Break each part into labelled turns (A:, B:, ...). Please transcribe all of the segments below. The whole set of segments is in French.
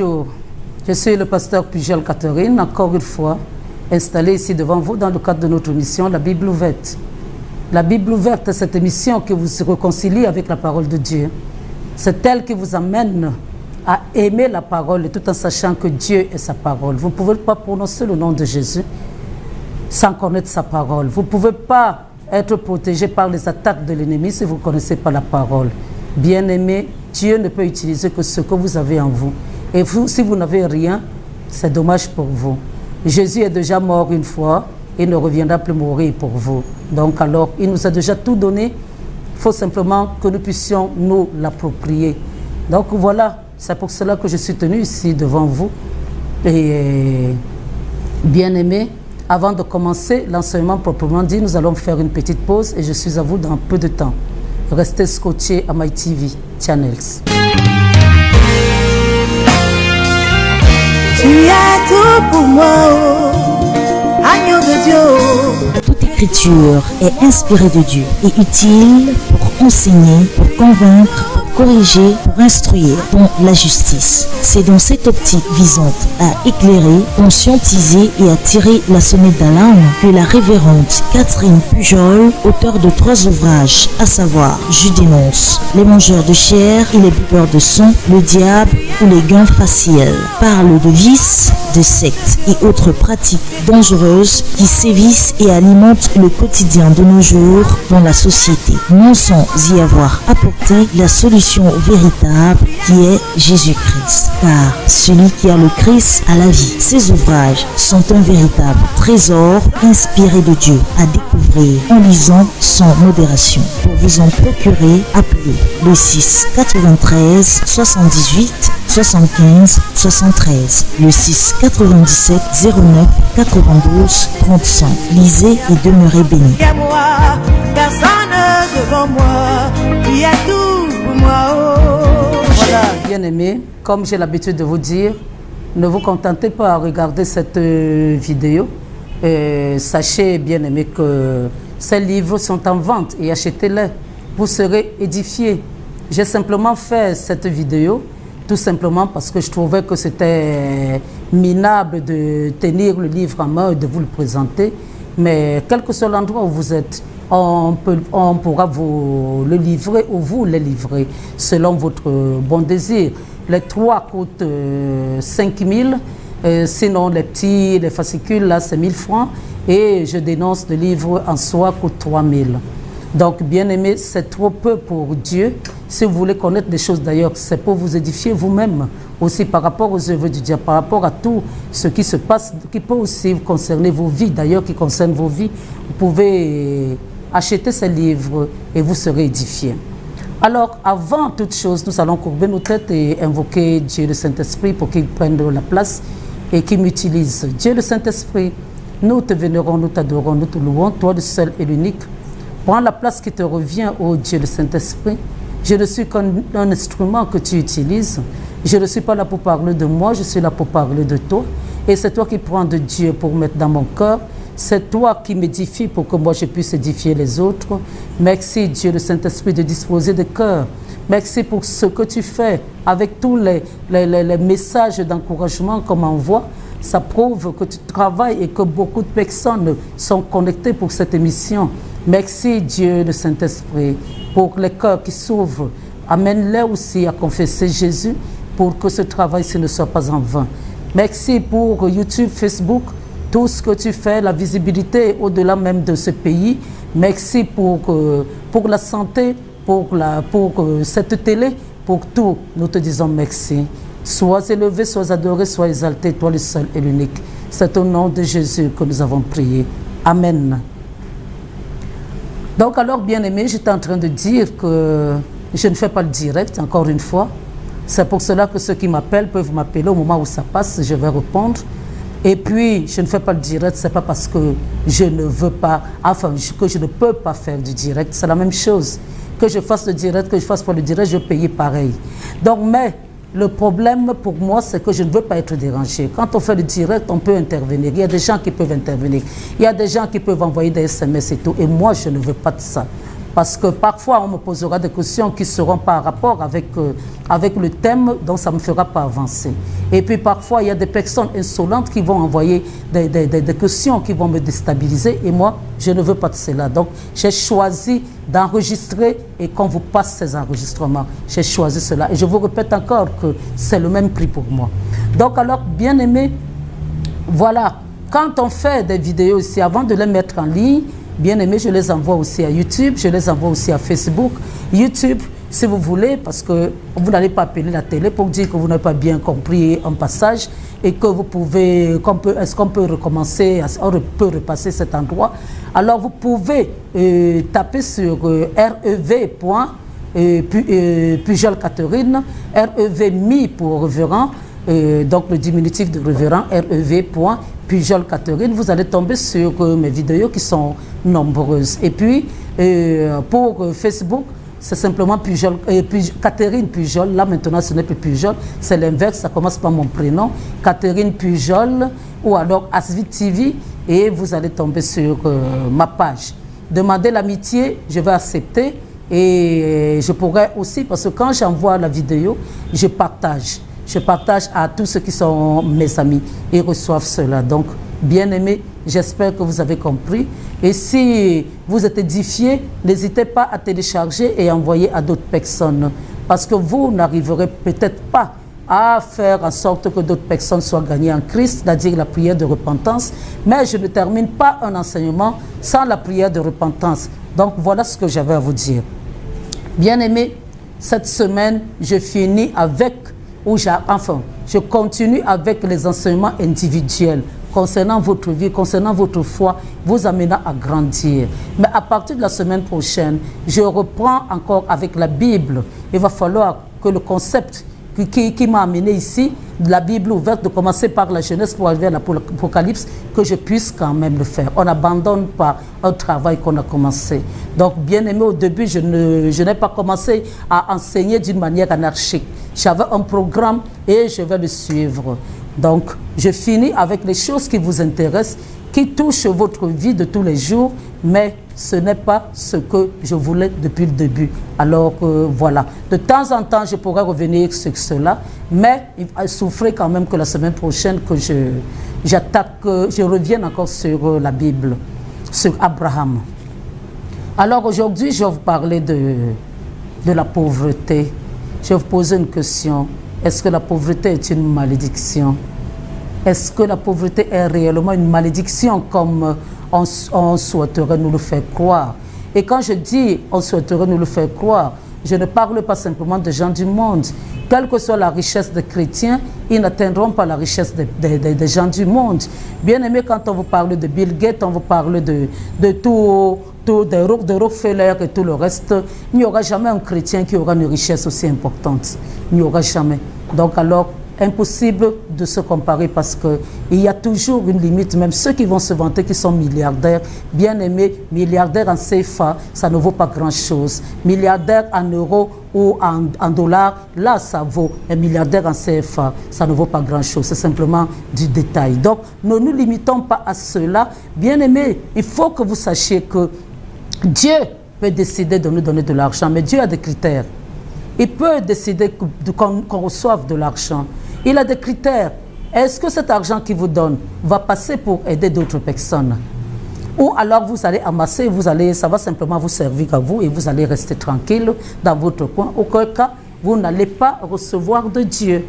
A: Bonjour, je suis le pasteur Pujol Catherine, encore une fois, installé ici devant vous dans le cadre de notre émission La Bible ouverte. La Bible ouverte est cette émission qui vous réconcilie avec la parole de Dieu. C'est elle qui vous amène à aimer la parole tout en sachant que Dieu est sa parole. Vous ne pouvez pas prononcer le nom de Jésus sans connaître sa parole. Vous ne pouvez pas être protégé par les attaques de l'ennemi si vous ne connaissez pas la parole. Bien-aimé, Dieu ne peut utiliser que ce que vous avez en vous. Et vous, si vous n'avez rien, c'est dommage pour vous. Jésus est déjà mort une fois et ne reviendra plus mourir pour vous. Donc alors, il nous a déjà tout donné. Il faut simplement que nous puissions nous l'approprier. Donc voilà, c'est pour cela que je suis tenu ici devant vous. Et bien-aimé, avant de commencer l'enseignement proprement dit, nous allons faire une petite pause et je suis à vous dans peu de temps. Restez scotchés à MyTV Channels.
B: Tu es tout pour moi, oh, agneau de Dieu.
C: Toute écriture est inspirée de Dieu et utile pour enseigner, pour convaincre, pour corriger, pour instruire dans la justice. C'est dans cette optique visant à éclairer, conscientiser et à tirer la sonnette d'alarme que la révérende Catherine Pujol, auteure de 3 ouvrages, à savoir Je dénonce, Les mangeurs de chair et les buveurs de sang, Le diable ou les gains faciels, parle de vices, de sectes et autres pratiques dangereuses qui sévissent et alimentent le quotidien de nos jours dans la société, non sans y avoir apporté la solution véritable qui est Jésus-Christ. Car celui qui a le Christ a la vie. Ces ouvrages sont un véritable trésor inspiré de Dieu à découvrir en lisant sans modération. Pour vous en procurer, appelez le 6 93 78 75 73, le 6 97 09 92 35. Lisez et demeurez bénis.
B: Personne devant moi, qui est tout pour moi, oh.
A: Voilà, bien-aimés, comme j'ai l'habitude de vous dire, ne vous contentez pas à regarder cette vidéo. Sachez, bien-aimés, que ces livres sont en vente et achetez-les. Vous serez édifiés. J'ai simplement fait cette vidéo tout simplement parce que je trouvais que c'était minable de tenir le livre en main et de vous le présenter. Mais quel que soit l'endroit où vous êtes, on pourra vous le livrer ou vous les livrer selon votre bon désir. Les 3 coûtent 5 000, sinon les petits, les fascicules, là c'est 1000 francs. Et je dénonce, le livre en soi coûte 3 000. Donc, bien aimé, c'est trop peu pour Dieu. Si vous voulez connaître des choses d'ailleurs, c'est pour vous édifier vous-même. Aussi par rapport aux œuvres du diable, par rapport à tout ce qui se passe, qui peut aussi concerner vos vies, d'ailleurs, qui concerne vos vies. Vous pouvez acheter ces livres et vous serez édifiés. Alors, avant toute chose, nous allons courber nos têtes et invoquer Dieu le Saint-Esprit pour qu'il prenne la place et qu'il m'utilise. Dieu le Saint-Esprit, nous te vénérons, nous t'adorons, nous te louons, toi le seul et l'unique. Prends la place qui te revient, ô Dieu le Saint-Esprit. Je ne suis qu'un instrument que tu utilises. Je ne suis pas là pour parler de moi, je suis là pour parler de toi. Et c'est toi qui prends de Dieu pour mettre dans mon cœur. C'est toi qui m'édifies pour que moi je puisse édifier les autres. Merci Dieu le Saint-Esprit de disposer de cœur. Merci pour ce que tu fais avec tous les messages d'encouragement qu'on m'envoie. Ça prouve que tu travailles et que beaucoup de personnes sont connectées pour cette émission. Merci Dieu le Saint-Esprit pour les cœurs qui s'ouvrent. Amène-les aussi à confesser Jésus pour que ce travail-ci ne soit pas en vain. Merci pour YouTube, Facebook, tout ce que tu fais, la visibilité au-delà même de ce pays. Merci pour la santé, pour cette télé, pour tout. Nous te disons merci. Sois élevé, sois adoré, sois exalté, toi le seul et l'unique. C'est au nom de Jésus que nous avons prié. Amen. Donc alors, bien-aimé, j'étais en train de dire que je ne fais pas le direct, encore une fois. C'est pour cela que ceux qui m'appellent peuvent m'appeler au moment où ça passe, je vais répondre. Et puis, je ne fais pas le direct, ce n'est pas parce que je ne veux pas, enfin, que je ne peux pas faire du direct. C'est la même chose. Que je fasse le direct, que je fasse pas le direct, je vais payer pareil. Donc, mais le problème pour moi, c'est que je ne veux pas être dérangé. Quand on fait le direct, on peut intervenir. Il y a des gens qui peuvent intervenir. Il y a des gens qui peuvent envoyer des SMS et tout. Et moi, je ne veux pas de ça. Parce que parfois, on me posera des questions qui seront par rapport avec, avec le thème, donc ça ne me fera pas avancer. Et puis parfois, il y a des personnes insolentes qui vont envoyer des questions qui vont me déstabiliser. Et moi, je ne veux pas de cela. Donc, j'ai choisi d'enregistrer et qu'on vous passe ces enregistrements. J'ai choisi cela. Et je vous répète encore que c'est le même prix pour moi. Donc, alors, bien aimé, voilà. Quand on fait des vidéos ici, avant de les mettre en ligne, bien aimé, je les envoie aussi à YouTube, je les envoie aussi à Facebook. YouTube, si vous voulez, parce que vous n'allez pas appeler la télé pour dire que vous n'avez pas bien compris un passage et que vous pouvez, est-ce qu'on peut recommencer, on peut repasser cet endroit. Alors vous pouvez taper sur REV. Pujol Catherine, REV mi pour révérend, donc le diminutif de révérend, REV. Pujol Catherine, vous allez tomber sur mes vidéos qui sont nombreuses. Et puis, pour Facebook, c'est simplement Pujol, Catherine Pujol. Là, maintenant, ce n'est plus Pujol, c'est l'inverse, ça commence par mon prénom, Catherine Pujol, ou alors Asvi TV, et vous allez tomber sur ma page. Demandez l'amitié, je vais accepter, et je pourrais aussi, parce que quand j'envoie la vidéo, je partage. Je partage à tous ceux qui sont mes amis. Ils reçoivent cela. Donc, bien aimé, j'espère que vous avez compris. Et si vous êtes édifié, n'hésitez pas à télécharger et envoyer à d'autres personnes. Parce que vous n'arriverez peut-être pas à faire en sorte que d'autres personnes soient gagnées en Christ, c'est-à-dire la prière de repentance. Mais je ne termine pas un enseignement sans la prière de repentance. Donc, voilà ce que j'avais à vous dire. Bien aimé, cette semaine, je finis avec... Enfin, je continue avec les enseignements individuels concernant votre vie, concernant votre foi, vous amenant à grandir. Mais à partir de la semaine prochaine, je reprends encore avec la Bible. Il va falloir que le concept qui m'a amené ici, de la Bible ouverte, de commencer par la Genèse pour arriver à l'Apocalypse, que je puisse quand même le faire. On n'abandonne pas un travail qu'on a commencé. Donc, bien aimé, au début, je n'ai pas commencé à enseigner d'une manière anarchique. J'avais un programme et je vais le suivre. Donc, je finis avec les choses qui vous intéressent, qui touchent votre vie de tous les jours, mais ce n'est pas ce que je voulais depuis le début. Alors, voilà. De temps en temps, je pourrais revenir sur cela, mais il souffrait quand même que la semaine prochaine, que je revienne encore sur la Bible, sur Abraham. Alors, aujourd'hui, je vais vous parler de la pauvreté. Je vais vous poser une question. Est-ce que la pauvreté est une malédiction? Est-ce que la pauvreté est réellement une malédiction comme on souhaiterait nous le faire croire? Et quand je dis on souhaiterait nous le faire croire, je ne parle pas simplement des gens du monde. Quelle que soit la richesse des chrétiens, ils n'atteindront pas la richesse des gens du monde. Bien aimé, quand on vous parle de Bill Gates, on vous parle de Rockefeller et tout le reste, il n'y aura jamais un chrétien qui aura une richesse aussi importante. Il n'y aura jamais. Donc alors, impossible de se comparer parce qu'il y a toujours une limite. Même ceux qui vont se vanter qui sont milliardaires, bien aimés, milliardaires en CFA, ça ne vaut pas grand-chose. Milliardaires en euros ou en dollars, là ça vaut. Un milliardaire en CFA, ça ne vaut pas grand-chose. C'est simplement du détail. Donc, ne nous limitons pas à cela. Bien aimés, il faut que vous sachiez que Dieu peut décider de nous donner de l'argent, mais Dieu a des critères. Il peut décider qu'on reçoive de l'argent. Il a des critères. Est-ce que cet argent qu'il vous donne va passer pour aider d'autres personnes? Ou alors vous allez amasser, ça va simplement vous servir à vous et vous allez rester tranquille dans votre coin. Auquel cas, vous n'allez pas recevoir de Dieu.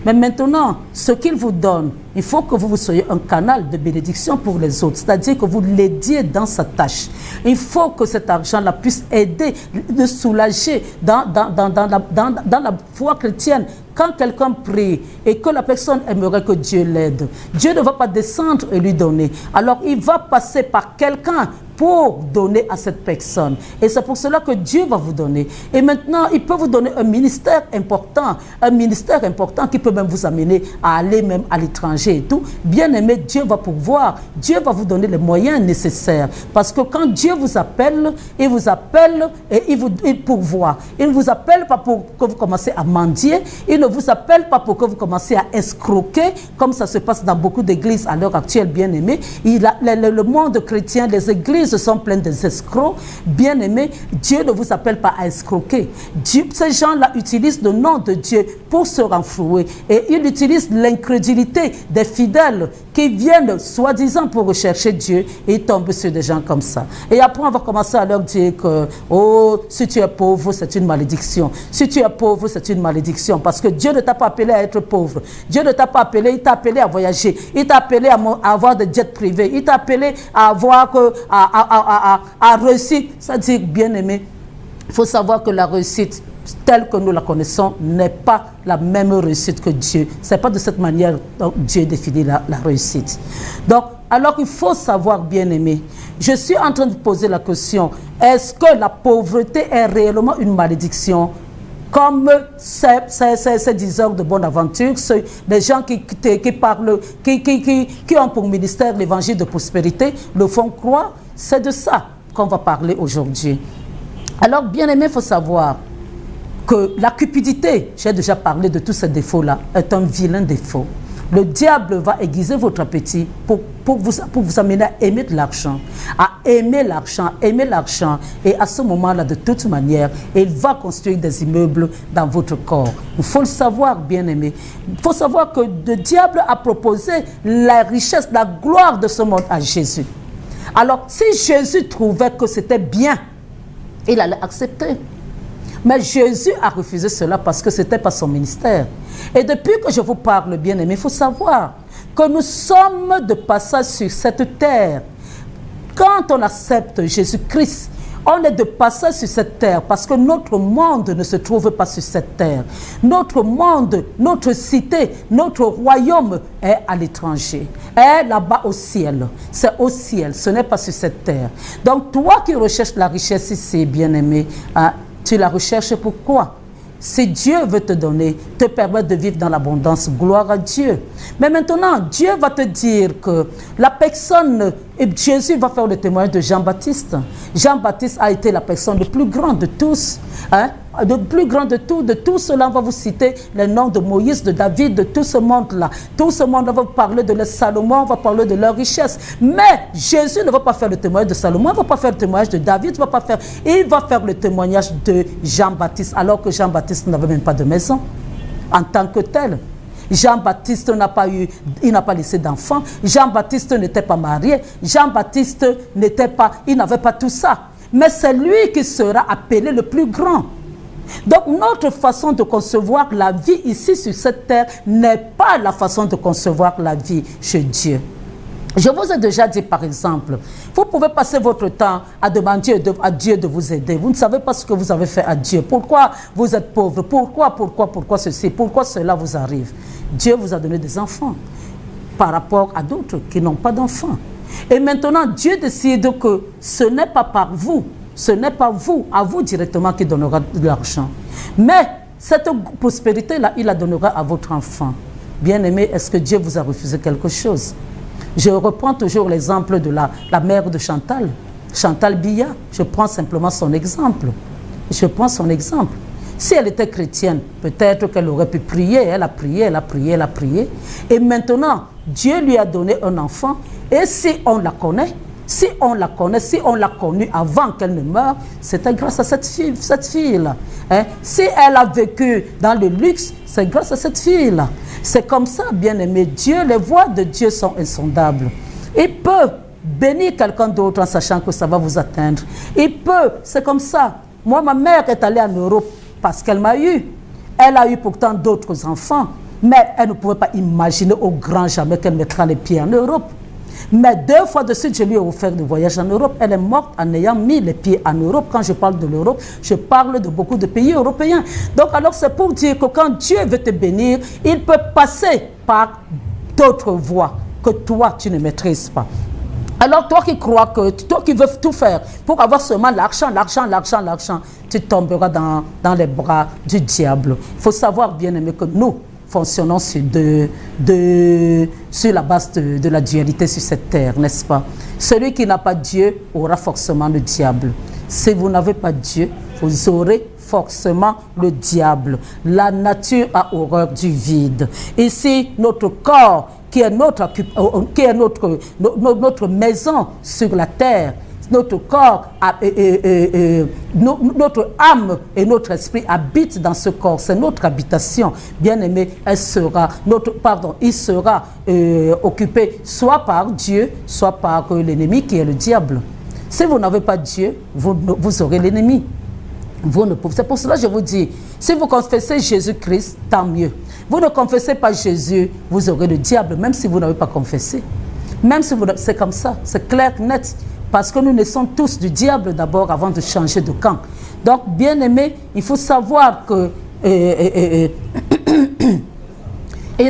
A: Mais maintenant, ce qu'il vous donne, il faut que vous soyez un canal de bénédiction pour les autres. C'est-à-dire que vous l'aidiez dans sa tâche. Il faut que cet argent-là puisse aider, de soulager dans la foi chrétienne. Quand quelqu'un prie et que la personne aimerait que Dieu l'aide, Dieu ne va pas descendre et lui donner. Alors il va passer par quelqu'un pour donner à cette personne. Et c'est pour cela que Dieu va vous donner. Et maintenant, il peut vous donner un ministère important qui peut même vous amener à aller même à l'étranger et tout. Bien aimé, Dieu va pourvoir. Dieu va vous donner les moyens nécessaires. Parce que quand Dieu vous appelle, il vous appelle et il pourvoit. Il ne vous appelle pas pour que vous commencez à mendier. Il ne vous appelle pas pour que vous commenciez à escroquer, comme ça se passe dans beaucoup d'églises à l'heure actuelle, bien-aimés. Le monde chrétien, les églises sont pleines d'escrocs. Bien-aimés, Dieu ne vous appelle pas à escroquer. Ces gens-là utilisent le nom de Dieu pour se renflouer. Et ils utilisent l'incrédulité des fidèles qui viennent, soi-disant, pour rechercher Dieu, et ils tombent sur des gens comme ça. Et après, on va commencer à leur dire que, oh, si tu es pauvre, c'est une malédiction. Si tu es pauvre, c'est une malédiction. Parce que Dieu ne t'a pas appelé à être pauvre. Dieu ne t'a pas appelé, il t'a appelé à voyager. Il t'a appelé à avoir des jets privés. Il t'a appelé à avoir, à réussir. Ça dit, bien-aimé, il faut savoir que la réussite, telle que nous la connaissons, n'est pas la même réussite que Dieu. Ce n'est pas de cette manière que Dieu définit la réussite. Donc, alors il faut savoir, bien-aimé, je suis en train de poser la question, est-ce que la pauvreté est réellement une malédiction? Comme ces diseurs de bonne aventure, les gens qui parlent, qui ont pour ministère l'évangile de prospérité, le font croire, c'est de ça qu'on va parler aujourd'hui. Alors, bien-aimé, il faut savoir que la cupidité, j'ai déjà parlé de tous ces défauts-là, est un vilain défaut. Le diable va aiguiser votre appétit pour vous amener à aimer de l'argent, aimer l'argent. Et à ce moment-là, de toute manière, il va construire des immeubles dans votre corps. Il faut le savoir, bien-aimé. Il faut savoir que le diable a proposé la richesse, la gloire de ce monde à Jésus. Alors, si Jésus trouvait que c'était bien, il allait accepter. Mais Jésus a refusé cela parce que ce n'était pas son ministère. Et depuis que je vous parle, bien-aimé, il faut savoir que nous sommes de passage sur cette terre. Quand on accepte Jésus-Christ, on est de passage sur cette terre parce que notre monde ne se trouve pas sur cette terre. Notre monde, notre cité, notre royaume est à l'étranger, est là-bas au ciel. C'est au ciel, ce n'est pas sur cette terre. Donc toi qui recherches la richesse ici, bien-aimé, tu la recherches pourquoi? Si Dieu veut te donner, te permettre de vivre dans l'abondance, gloire à Dieu. Mais maintenant, Dieu va te dire que la personne, et Jésus va faire le témoignage de Jean-Baptiste. Jean-Baptiste a été la personne la plus grande de tous. Le plus grand de tout cela, on va vous citer les noms de Moïse, de David, de tout ce monde-là. Tout ce monde-là va parler de Salomon, on va parler de leur richesse. Mais Jésus ne va pas faire le témoignage de Salomon, il ne va pas faire le témoignage de David, il va faire le témoignage de Jean-Baptiste, alors que Jean-Baptiste n'avait même pas de maison en tant que tel. Jean-Baptiste n'a pas laissé d'enfants. Jean-Baptiste n'était pas marié. Jean-Baptiste il n'avait pas tout ça. Mais c'est lui qui sera appelé le plus grand. Donc notre façon de concevoir la vie ici sur cette terre n'est pas la façon de concevoir la vie chez Dieu. Je vous ai déjà dit, par exemple, vous pouvez passer votre temps à demander à Dieu de vous aider. Vous ne savez pas ce que vous avez fait à Dieu. Pourquoi vous êtes pauvre? Pourquoi ceci? Pourquoi cela vous arrive? Dieu vous a donné des enfants par rapport à d'autres qui n'ont pas d'enfants. Et maintenant, Dieu décide que ce n'est pas par vous, ce n'est pas vous, à vous directement qui donnera de l'argent. Mais cette prospérité-là, il la donnera à votre enfant. Bien-aimé, est-ce que Dieu vous a refusé quelque chose? Je reprends toujours l'exemple de la mère de Chantal, Chantal Biya. Je prends simplement son exemple. Si elle était chrétienne, peut-être qu'elle aurait pu prier. Elle a prié. Et maintenant, Dieu lui a donné un enfant. Et si on la connaît, si on l'a connue avant qu'elle ne meure, c'était grâce à cette fille-là. Si elle a vécu dans le luxe, c'est grâce à cette fille-là. C'est comme ça, bien-aimé. Dieu, les voies de Dieu sont insondables. Il peut bénir quelqu'un d'autre en sachant que ça va vous atteindre. C'est comme ça. Moi, ma mère est allée en Europe parce qu'elle m'a eu. Elle a eu pourtant d'autres enfants, mais elle ne pouvait pas imaginer au grand jamais qu'elle mettra les pieds en Europe. Mais 2 fois de suite, je lui ai offert de voyage en Europe. Elle est morte en ayant mis les pieds en Europe. Quand je parle de l'Europe, je parle de beaucoup de pays européens. Donc alors c'est pour dire que quand Dieu veut te bénir, il peut passer par d'autres voies que toi, tu ne maîtrises pas. Alors toi qui crois que, toi qui veux tout faire pour avoir seulement l'argent, tu tomberas dans les bras du diable. Il faut savoir, bien aimé, que nous fonctionnons sur la base de la dualité sur cette terre, n'est-ce pas? Celui qui n'a pas Dieu aura forcément le diable. Si vous n'avez pas Dieu, vous aurez forcément le diable. La nature a horreur du vide. Ici, notre corps, qui est notre maison sur la terre, notre corps, notre âme et notre esprit habitent dans ce corps. C'est notre habitation. Bien-aimé, il sera occupé soit par Dieu, soit par l'ennemi qui est le diable. Si vous n'avez pas Dieu, vous aurez l'ennemi. C'est pour cela que je vous dis, si vous confessez Jésus-Christ, tant mieux. Vous ne confessez pas Jésus, vous aurez le diable, même si vous n'avez pas confessé. Même si c'est comme ça, c'est clair, net. Parce que nous naissons tous du diable d'abord avant de changer de camp. Donc, bien aimé, il faut savoir que il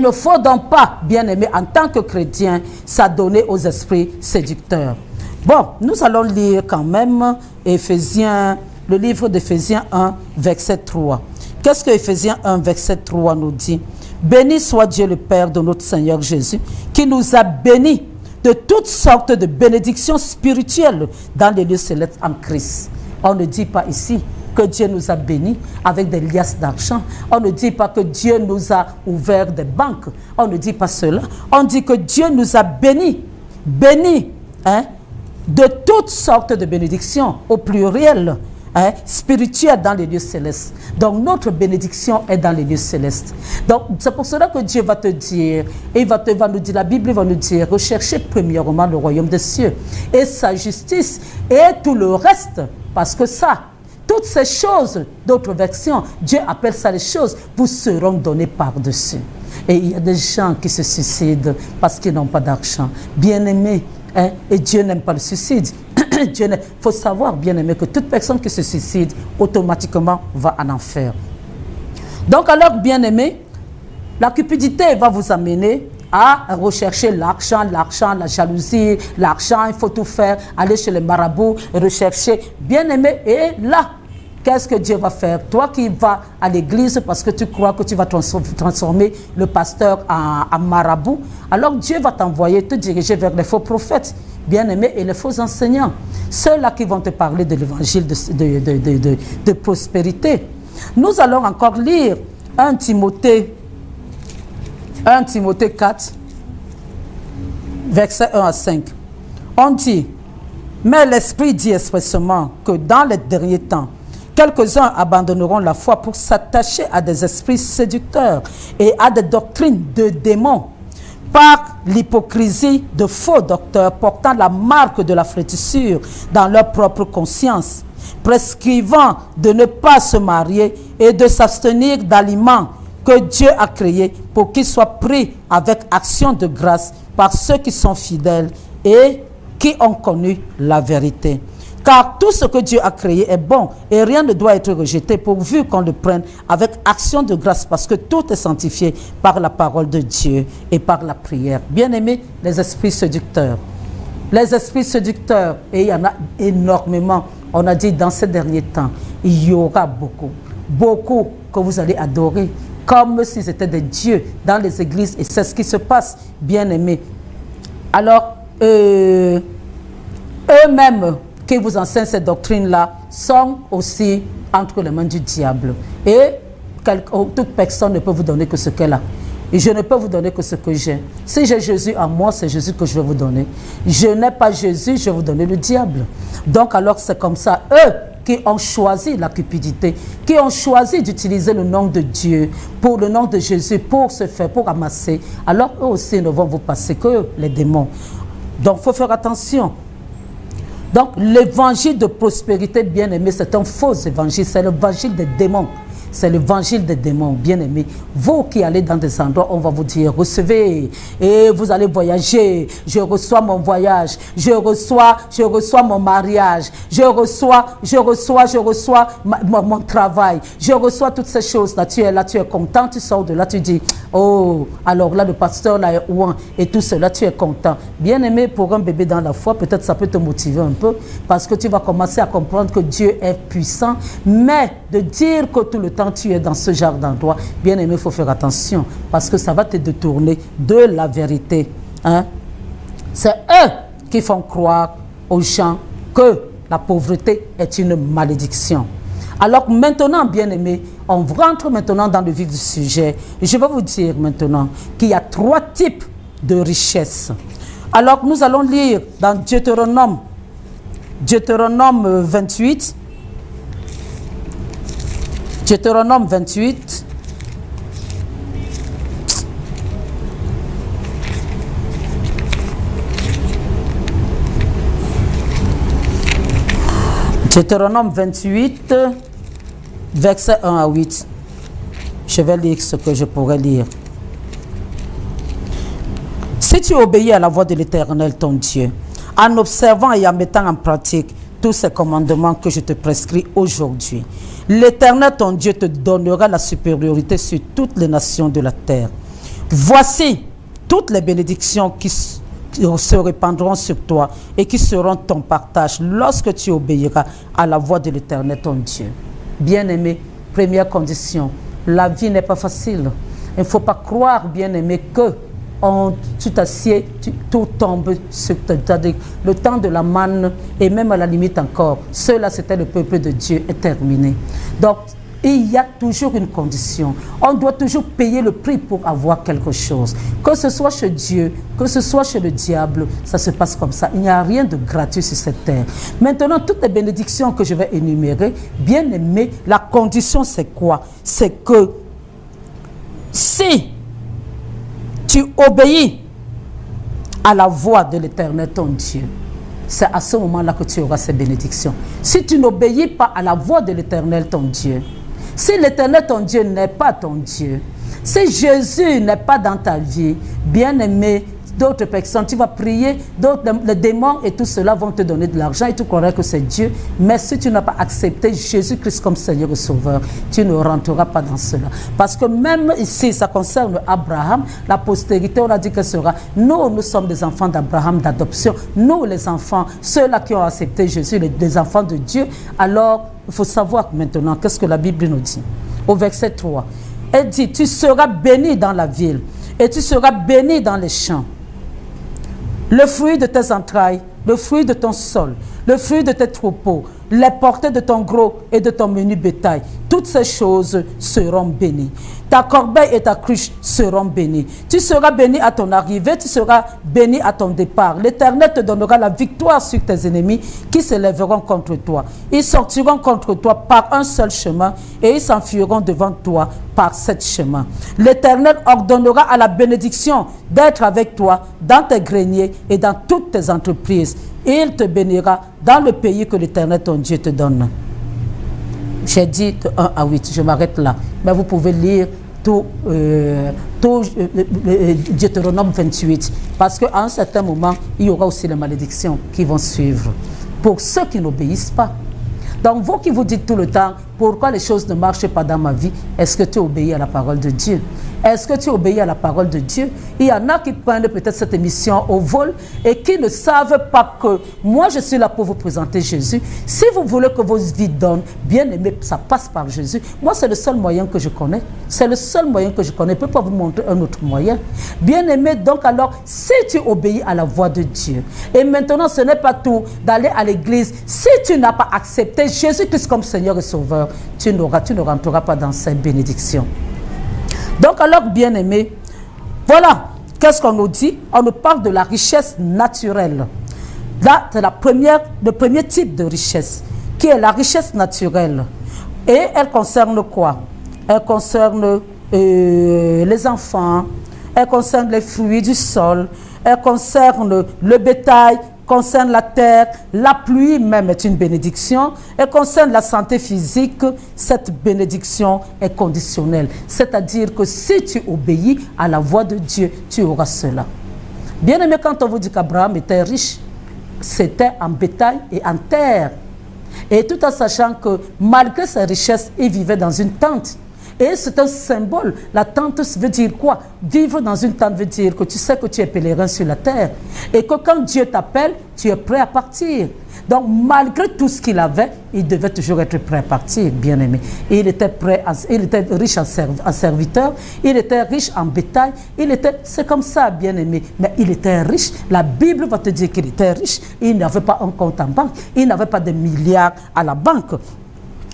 A: ne faut donc pas, bien aimé, en tant que chrétien, s'adonner aux esprits séducteurs. Bon, nous allons lire quand même le livre d'Éphésiens 1, verset 3. Qu'est-ce que Éphésiens 1, verset 3 nous dit? Béni soit Dieu le Père de notre Seigneur Jésus, qui nous a bénis de toutes sortes de bénédictions spirituelles dans les lieux célestes en Christ. On ne dit pas ici que Dieu nous a bénis avec des liasses d'argent. On ne dit pas que Dieu nous a ouvert des banques. On ne dit pas cela. On dit que Dieu nous a bénis de toutes sortes de bénédictions au pluriel. Spirituelle dans les lieux célestes. Donc notre bénédiction est dans les lieux célestes. Donc c'est pour cela que Dieu va te dire, et va nous dire, la Bible va nous dire, recherchez premièrement le royaume des cieux et sa justice et tout le reste, parce que ça, toutes ces choses, d'autres versions, Dieu appelle ça les choses, vous seront données par-dessus. Et il y a des gens qui se suicident parce qu'ils n'ont pas d'argent. Bien-aimés, et Dieu n'aime pas le suicide. Il faut savoir, bien aimé, que toute personne qui se suicide, automatiquement, va en enfer. Donc alors, bien aimé, la cupidité va vous amener à rechercher l'argent, la jalousie, l'argent, il faut tout faire, aller chez les marabouts, rechercher, bien aimé, et là, qu'est-ce que Dieu va faire? Toi qui vas à l'église parce que tu crois que tu vas transformer le pasteur en marabout, alors Dieu va t'envoyer, te diriger vers les faux prophètes, bien-aimés, et les faux enseignants. Ceux-là qui vont te parler de l'évangile de prospérité. Nous allons encore lire 1 Timothée 4, versets 1 à 5. On dit, mais l'Esprit dit expressément que dans les derniers temps, quelques-uns abandonneront la foi pour s'attacher à des esprits séducteurs et à des doctrines de démons, par l'hypocrisie de faux docteurs portant la marque de la flétrissure dans leur propre conscience, prescrivant de ne pas se marier et de s'abstenir d'aliments que Dieu a créés pour qu'ils soient pris avec action de grâce par ceux qui sont fidèles et qui ont connu la vérité. Car tout ce que Dieu a créé est bon et rien ne doit être rejeté pourvu qu'on le prenne avec action de grâce parce que tout est sanctifié par la parole de Dieu et par la prière. Bien-aimés, les esprits séducteurs. Les esprits séducteurs, et il y en a énormément. On a dit dans ces derniers temps, il y aura beaucoup que vous allez adorer comme si c'était des dieux dans les églises et c'est ce qui se passe, bien-aimés. Alors, eux-mêmes qui vous enseignent ces doctrines-là sont aussi entre les mains du diable. Et toute personne ne peut vous donner que ce qu'elle a. Et je ne peux vous donner que ce que j'ai. Si j'ai Jésus en moi, c'est Jésus que je vais vous donner. Je n'ai pas Jésus, je vais vous donner le diable. Donc alors c'est comme ça. Eux qui ont choisi la cupidité, qui ont choisi d'utiliser le nom de Dieu, pour le nom de Jésus, pour se faire, pour amasser, alors eux aussi ne vont vous passer que les démons. Donc il faut faire attention. Donc, l'évangile de prospérité, bien aimé, c'est un faux évangile. C'est l'évangile des démons. C'est l'évangile des démons, bien aimé. Vous qui allez dans des endroits, on va vous dire, recevez, et vous allez voyager. Je reçois mon voyage. Je reçois mon mariage. Je reçois mon travail. Je reçois toutes ces choses. Là, tu es content. Tu sors de là, tu dis, oh, alors là, le pasteur là est ouin. Et tout cela, tu es content. Bien aimé, pour un bébé dans la foi, peut-être ça peut te motiver un peu, parce que tu vas commencer à comprendre que Dieu est puissant. Mais de dire que tout le temps, tu es dans ce genre d'endroit, bien aimé, il faut faire attention parce que ça va te détourner de la vérité. Hein? C'est eux qui font croire aux gens que la pauvreté est une malédiction. Alors maintenant, bien-aimés, on rentre maintenant dans le vif du sujet. Je vais vous dire maintenant qu'il y a 3 types de richesses. Alors nous allons lire dans Deutéronome 28. Deutéronome 28. Deutéronome 28, versets 1 à 8. Je vais lire ce que je pourrais lire. Si tu obéis à la voix de l'Éternel, ton Dieu, en observant et en mettant en pratique tous ces commandements que je te prescris aujourd'hui, l'Éternel, ton Dieu, te donnera la supériorité sur toutes les nations de la terre. Voici toutes les bénédictions qui se répandront sur toi et qui seront ton partage lorsque tu obéiras à la voix de l'Éternel, ton Dieu. Bien-aimé, première condition, la vie n'est pas facile. Il ne faut pas croire, bien-aimé, que tu t'assieds, tout tombe sur toi. Le temps de la manne, et même à la limite encore, cela c'était le peuple de Dieu, est terminé. Donc, il y a toujours une condition. On doit toujours payer le prix pour avoir quelque chose. Que ce soit chez Dieu, que ce soit chez le diable, ça se passe comme ça. Il n'y a rien de gratuit sur cette terre. Maintenant, toutes les bénédictions que je vais énumérer, bien aimé, la condition c'est quoi? C'est que si tu obéis à la voix de l'Éternel, ton Dieu, c'est à ce moment-là que tu auras ces bénédictions. Si tu n'obéis pas à la voix de l'Éternel, ton Dieu, si l'Éternel, ton Dieu, n'est pas ton Dieu, si Jésus n'est pas dans ta vie, bien-aimé, d'autres personnes, tu vas prier, les démons et tout cela vont te donner de l'argent et tu croiras que c'est Dieu. Mais si tu n'as pas accepté Jésus-Christ comme Seigneur et Sauveur, tu ne rentreras pas dans cela. Parce que même ici, ça concerne Abraham, la postérité, on a dit que sera, nous sommes des enfants d'Abraham d'adoption. Nous, les enfants, ceux-là qui ont accepté Jésus, les enfants de Dieu. Alors, il faut savoir maintenant, qu'est-ce que la Bible nous dit? Au verset 3, elle dit, tu seras béni dans la ville et tu seras béni dans les champs. Le fruit de tes entrailles, le fruit de ton sol, le fruit de tes troupeaux, les portées de ton gros et de ton menu bétail, toutes ces choses seront bénies. Ta corbeille et ta cruche seront bénies. Tu seras béni à ton arrivée, tu seras béni à ton départ. L'Éternel te donnera la victoire sur tes ennemis qui se lèveront contre toi. Ils sortiront contre toi par un seul chemin et ils s'enfuiront devant toi par 7 chemins. L'Éternel ordonnera à la bénédiction d'être avec toi dans tes greniers et dans toutes tes entreprises. Et il te bénira dans le pays que l'Éternel ton Dieu te donne. J'ai dit de 1 à 8, je m'arrête là. Mais vous pouvez lire tout Deutéronome 28. Parce qu'à un certain moment, il y aura aussi les malédictions qui vont suivre. Pour ceux qui n'obéissent pas. Donc vous qui vous dites tout le temps, pourquoi les choses ne marchent pas dans ma vie? Est-ce que tu obéis à la parole de Dieu? Est-ce que tu obéis à la parole de Dieu? Il y en a qui prennent peut-être cette émission au vol et qui ne savent pas que moi je suis là pour vous présenter Jésus. Si vous voulez que vos vies donnent, bien aimé, ça passe par Jésus. Moi c'est le seul moyen que je connais. C'est le seul moyen que je connais. Je ne peux pas vous montrer un autre moyen. Bien aimé, donc alors, si tu obéis à la voix de Dieu, et maintenant ce n'est pas tout d'aller à l'église, si tu n'as pas accepté Jésus-Christ comme Seigneur et Sauveur, tu ne rentreras pas dans cette bénédiction. Donc alors, bien aimé, voilà, qu'est-ce qu'on nous dit? On nous parle de la richesse naturelle. Là, c'est le premier type de richesse, qui est la richesse naturelle. Et elle concerne quoi? Elle concerne les enfants, elle concerne les fruits du sol, elle concerne le bétail, concerne la terre, la pluie même est une bénédiction. Elle concerne la santé physique, cette bénédiction est conditionnelle. C'est-à-dire que si tu obéis à la voix de Dieu, tu auras cela. Bien aimé, quand on vous dit qu'Abraham était riche, c'était en bétail et en terre. Et tout en sachant que malgré sa richesse, il vivait dans une tente. Et c'est un symbole. La tente veut dire quoi? Vivre dans une tente veut dire que tu sais que tu es pèlerin sur la terre. Et que quand Dieu t'appelle, tu es prêt à partir. Donc malgré tout ce qu'il avait, il devait toujours être prêt à partir, bien aimé. Et il était riche en serviteurs, il était riche en bétail, c'est comme ça, bien aimé. Mais il était riche, la Bible va te dire qu'il était riche, il n'avait pas un compte en banque, il n'avait pas de milliards à la banque.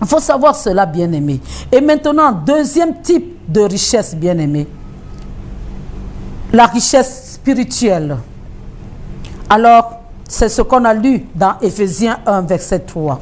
A: Il faut savoir cela, bien-aimé. Et maintenant, deuxième type de richesse, bien-aimé. La richesse spirituelle. Alors, c'est ce qu'on a lu dans Éphésiens 1, verset 3.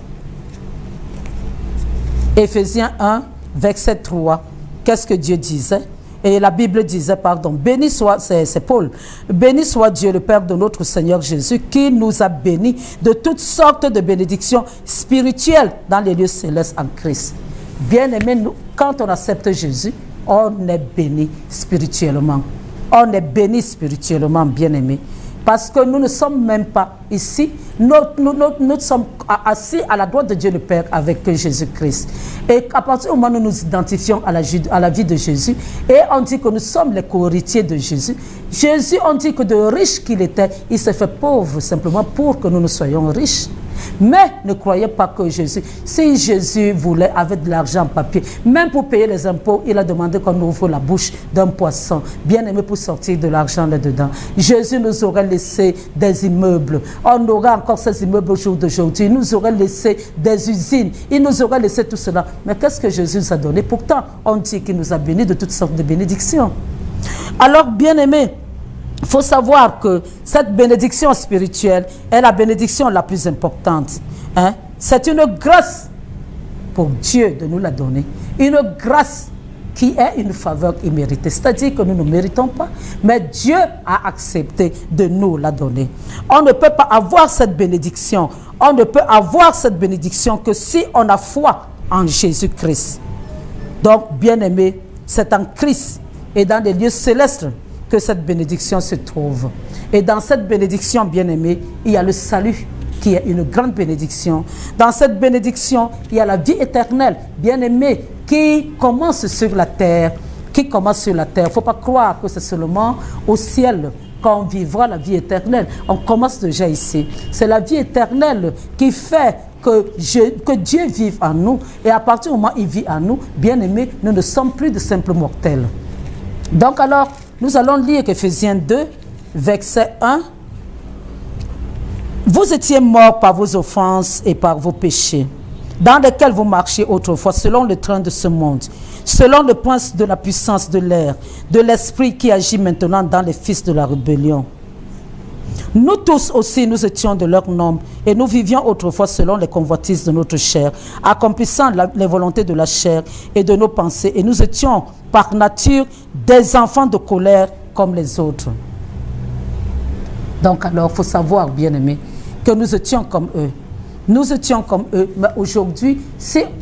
A: Éphésiens 1, verset 3. Qu'est-ce que Dieu disait? Et la Bible disait, pardon, béni soit, c'est Paul, béni soit Dieu le Père de notre Seigneur Jésus, qui nous a bénis de toutes sortes de bénédictions spirituelles dans les lieux célestes en Christ. Bien-aimés, quand on accepte Jésus, on est béni spirituellement. On est béni spirituellement, bien-aimés. Parce que nous ne sommes même pas ici. Nous sommes assis à la droite de Dieu le Père avec Jésus-Christ. Et à partir du moment où nous nous identifions à la vie de Jésus, et on dit que nous sommes les co-héritiers de Jésus, Jésus, on dit que de riche qu'il était, il s'est fait pauvre simplement pour que nous soyons riches. Mais ne croyez pas que Jésus, si Jésus voulait, avec de l'argent en papier, même pour payer les impôts, il a demandé qu'on ouvre la bouche d'un poisson, bien aimé, pour sortir de l'argent là-dedans. Jésus nous aurait laissé des immeubles. On aurait encore ces immeubles au jour d'aujourd'hui. Il nous aurait laissé des usines. Il nous aurait laissé tout cela. Mais qu'est-ce que Jésus nous a donné? Pourtant, on dit qu'il nous a bénis de toutes sortes de bénédictions. Alors, bien aimé, il faut savoir que cette bénédiction spirituelle est la bénédiction la plus importante. Hein? C'est une grâce pour Dieu de nous la donner. Une grâce qui est une faveur imméritée. C'est-à-dire que nous ne méritons pas, mais Dieu a accepté de nous la donner. On ne peut pas avoir cette bénédiction. On ne peut avoir cette bénédiction que si on a foi en Jésus-Christ. Donc, bien aimé, c'est en Christ et dans les lieux célestes que cette bénédiction se trouve. Et dans cette bénédiction, bien-aimé, il y a le salut, qui est une grande bénédiction. Dans cette bénédiction, il y a la vie éternelle, bien-aimé, qui commence sur la terre. Qui commence sur la terre. Il ne faut pas croire que c'est seulement au ciel qu'on vivra la vie éternelle. On commence déjà ici. C'est la vie éternelle qui fait que Dieu vive en nous. Et à partir du moment où il vit en nous, bien-aimé, nous ne sommes plus de simples mortels. Donc alors, nous allons lire Éphésiens 2, verset 1. Vous étiez morts par vos offenses et par vos péchés, dans lesquels vous marchiez autrefois, selon le train de ce monde, selon le prince de la puissance de l'air, de l'esprit qui agit maintenant dans les fils de la rébellion. Nous tous aussi, nous étions de leur nombre, et nous vivions autrefois selon les convoitises de notre chair, accomplissant les volontés de la chair et de nos pensées, et nous étions par nature des enfants de colère comme les autres. Donc alors, il faut savoir, bien-aimés, que nous étions comme eux. Nous étions comme eux, mais aujourd'hui,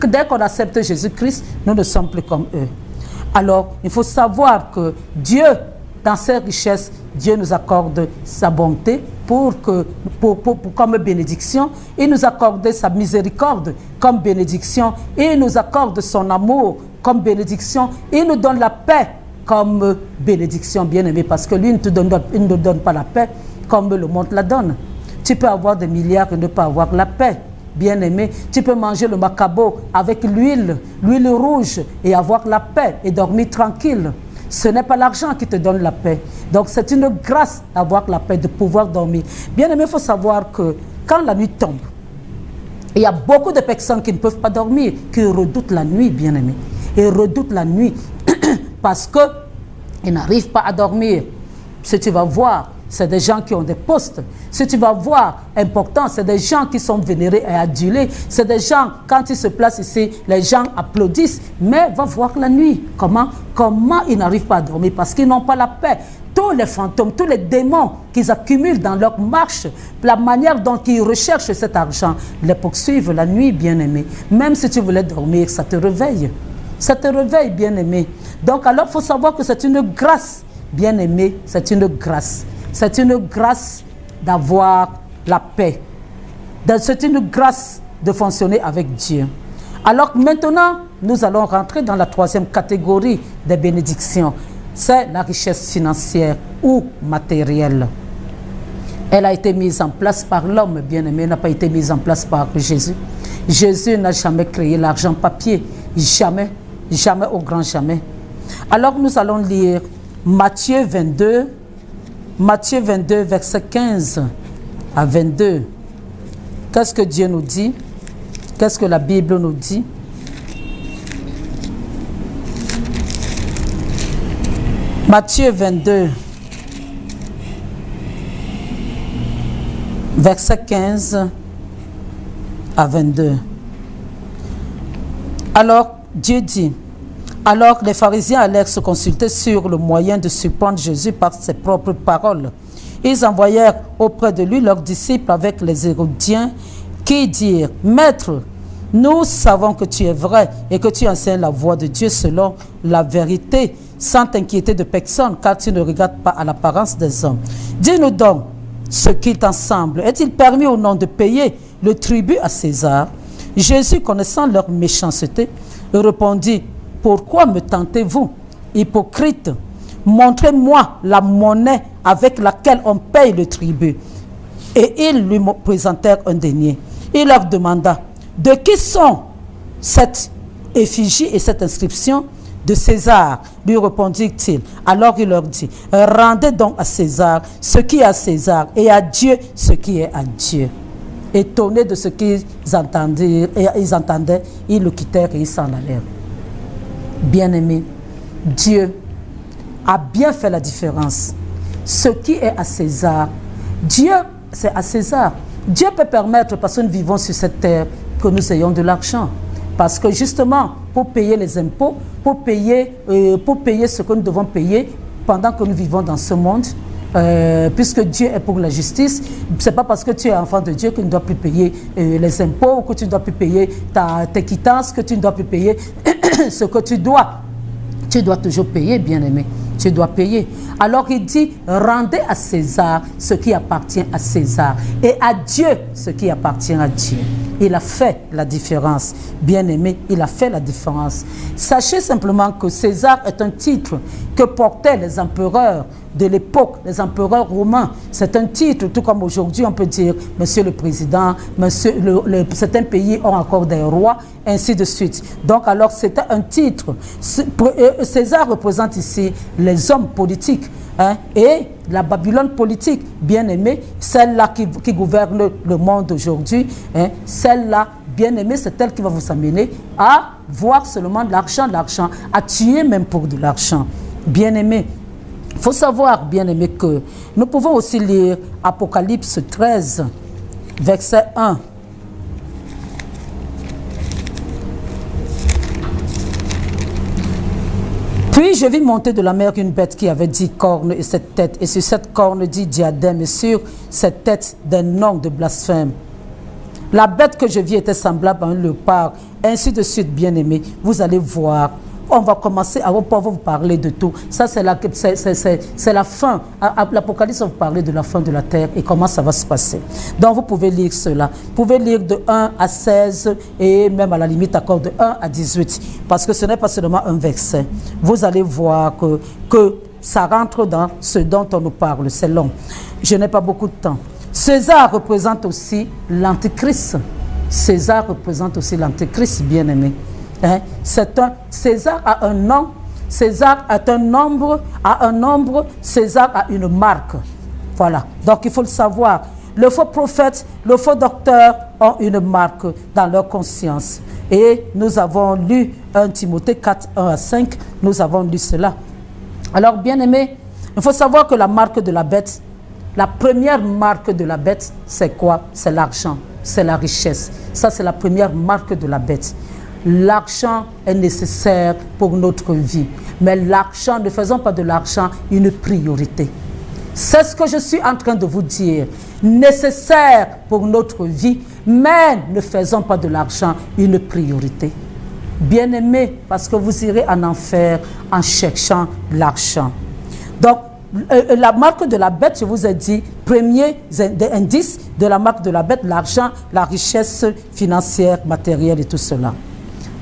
A: dès qu'on accepte Jésus-Christ, nous ne sommes plus comme eux. Alors, il faut savoir que Dieu, dans ses richesses, Dieu nous accorde sa bonté comme bénédiction. Il nous accorde sa miséricorde comme bénédiction. Il nous accorde son amour comme bénédiction. Il nous donne la paix comme bénédiction, bien-aimé, parce que lui, il ne donne pas la paix comme le monde la donne. Tu peux avoir des milliards et ne pas avoir la paix, bien-aimé. Tu peux manger le macabo avec l'huile rouge et avoir la paix et dormir tranquille. Ce n'est pas l'argent qui te donne la paix. Donc c'est une grâce d'avoir la paix, de pouvoir dormir. Bien-aimé, il faut savoir que quand la nuit tombe, il y a beaucoup de personnes qui ne peuvent pas dormir, qui redoutent la nuit, bien-aimé. Ils redoutent la nuit parce qu'ils n'arrivent pas à dormir. Si tu vas voir, c'est des gens qui ont des postes. Si tu vas voir, important, c'est des gens qui sont vénérés et adulés. C'est des gens, quand ils se placent ici, les gens applaudissent. Mais va voir la nuit. Comment ils n'arrivent pas à dormir? Parce qu'ils n'ont pas la paix. Tous les fantômes, tous les démons qu'ils accumulent dans leur marche, la manière dont ils recherchent cet argent, les poursuivent la nuit, bien-aimé. Même si tu voulais dormir, ça te réveille. Ça te réveille, bien-aimé. Donc alors, il faut savoir que c'est une grâce, bien-aimé, c'est une grâce. C'est une grâce d'avoir la paix. C'est une grâce de fonctionner avec Dieu. Alors maintenant, nous allons rentrer dans la troisième catégorie des bénédictions. C'est la richesse financière ou matérielle. Elle a été mise en place par l'homme, bien-aimé, elle n'a pas été mise en place par Jésus. Jésus n'a jamais créé l'argent papier. Jamais, jamais au grand jamais. Alors nous allons lire Matthieu 22, verset 15 à 22. Qu'est-ce que Dieu nous dit? Qu'est-ce que la Bible nous dit? Matthieu 22, verset 15 à 22. Alors, Dieu dit, alors les pharisiens allèrent se consulter sur le moyen de surprendre Jésus par ses propres paroles. Ils envoyèrent auprès de lui leurs disciples avec les Hérodiens qui dirent, « Maître, nous savons que tu es vrai et que tu enseignes la voie de Dieu selon la vérité, sans t'inquiéter de personne, car tu ne regardes pas à l'apparence des hommes. Dis-nous donc ce qu'il t'en semble. Est-il permis ou non de payer le tribut à César ?» Jésus, connaissant leur méchanceté, répondit, « Pourquoi me tentez-vous, hypocrite? Montrez-moi la monnaie avec laquelle on paye le tribut. » Et ils lui présentèrent un denier. Il leur demanda, « De qui sont cette effigie et cette inscription? » De César, lui répondit-il. Alors il leur dit, « Rendez donc à César ce qui est à César et à Dieu ce qui est à Dieu. » Étonnés de ce qu'ils entendaient, ils le quittèrent et ils s'en allèrent. Bien-aimés, Dieu a bien fait la différence. Ce qui est à César, Dieu, c'est à César. Dieu peut permettre, parce que nous vivons sur cette terre, que nous ayons de l'argent. Parce que justement, pour payer les impôts, pour payer ce que nous devons payer pendant que nous vivons dans ce monde, puisque Dieu est pour la justice, ce n'est pas parce que tu es enfant de Dieu que tu ne dois plus payer les impôts, ou que tu ne dois plus payer tes quittances, que tu ne dois plus payer ce que tu dois. Tu dois toujours payer, bien-aimé. Tu dois payer. Alors il dit, rendez à César ce qui appartient à César et à Dieu ce qui appartient à Dieu. Il a fait la différence. Bien-aimé, il a fait la différence. Sachez simplement que César est un titre que portaient les empereurs de l'époque, les empereurs romains. C'est un titre, tout comme aujourd'hui on peut dire Monsieur le Président, certains pays ont encore des rois, ainsi de suite. Donc alors c'était un titre. César représente ici les hommes politiques, hein, et la Babylone politique, bien aimée, celle-là qui gouverne le monde aujourd'hui, hein, celle-là, bien aimée, c'est elle qui va vous amener à voir seulement l'argent, à tuer même pour de l'argent. Bien aimé, il faut savoir, bien aimé, que nous pouvons aussi lire Apocalypse 13, verset 1. Puis je vis monter de la mer une bête qui avait 10 cornes et 7 têtes, et sur cette corne 10 diadèmes, et sur cette tête des noms de blasphème. La bête que je vis était semblable à un léopard, ainsi de suite, bien aimé. Vous allez voir. On va commencer à vous parler de tout. Ça, c'est la fin. L'Apocalypse va vous parler de la fin de la terre et comment ça va se passer. Donc, vous pouvez lire cela. Vous pouvez lire de 1 à 16 et même à la limite encore de 1 à 18. Parce que ce n'est pas seulement un verset. Vous allez voir que ça rentre dans ce dont on nous parle. C'est long. Je n'ai pas beaucoup de temps. César représente aussi l'Antéchrist. César représente aussi l'Antéchrist, bien aimé. Hein? César a un nom, César a un nombre, César a une marque. Voilà. Donc il faut le savoir. Le faux prophète, le faux docteur ont une marque dans leur conscience. Et nous avons lu 1 Timothée 4, 1 à 5. Nous avons lu cela. Alors, bien aimé, il faut savoir que la marque de la bête, la première marque de la bête, c'est quoi? C'est l'argent, c'est la richesse. Ça, c'est la première marque de la bête. L'argent est nécessaire pour notre vie. Mais l'argent, ne faisons pas de l'argent une priorité. C'est ce que je suis en train de vous dire. Nécessaire pour notre vie, mais ne faisons pas de l'argent une priorité. Bien-aimés, parce que vous irez en enfer en cherchant l'argent. Donc, la marque de la bête, je vous ai dit, premier indice de la marque de la bête, l'argent, la richesse financière, matérielle et tout cela.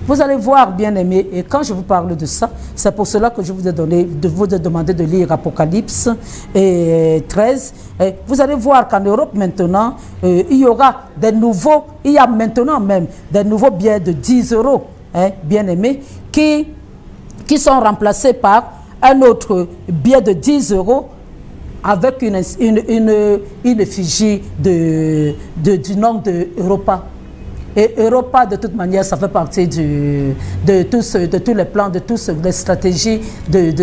A: Vous allez voir, bien aimé, et quand je vous parle de ça, c'est pour cela que je vous ai demandé de lire Apocalypse 13. Et vous allez voir qu'en Europe maintenant, il y aura des nouveaux, il y a maintenant même des nouveaux billets de 10 €, hein, bien aimé, qui sont remplacés par un autre billet de 10 € avec une effigie du nom de Europa. Et Europa, de toute manière, ça fait partie de tous les plans, de toutes les stratégies du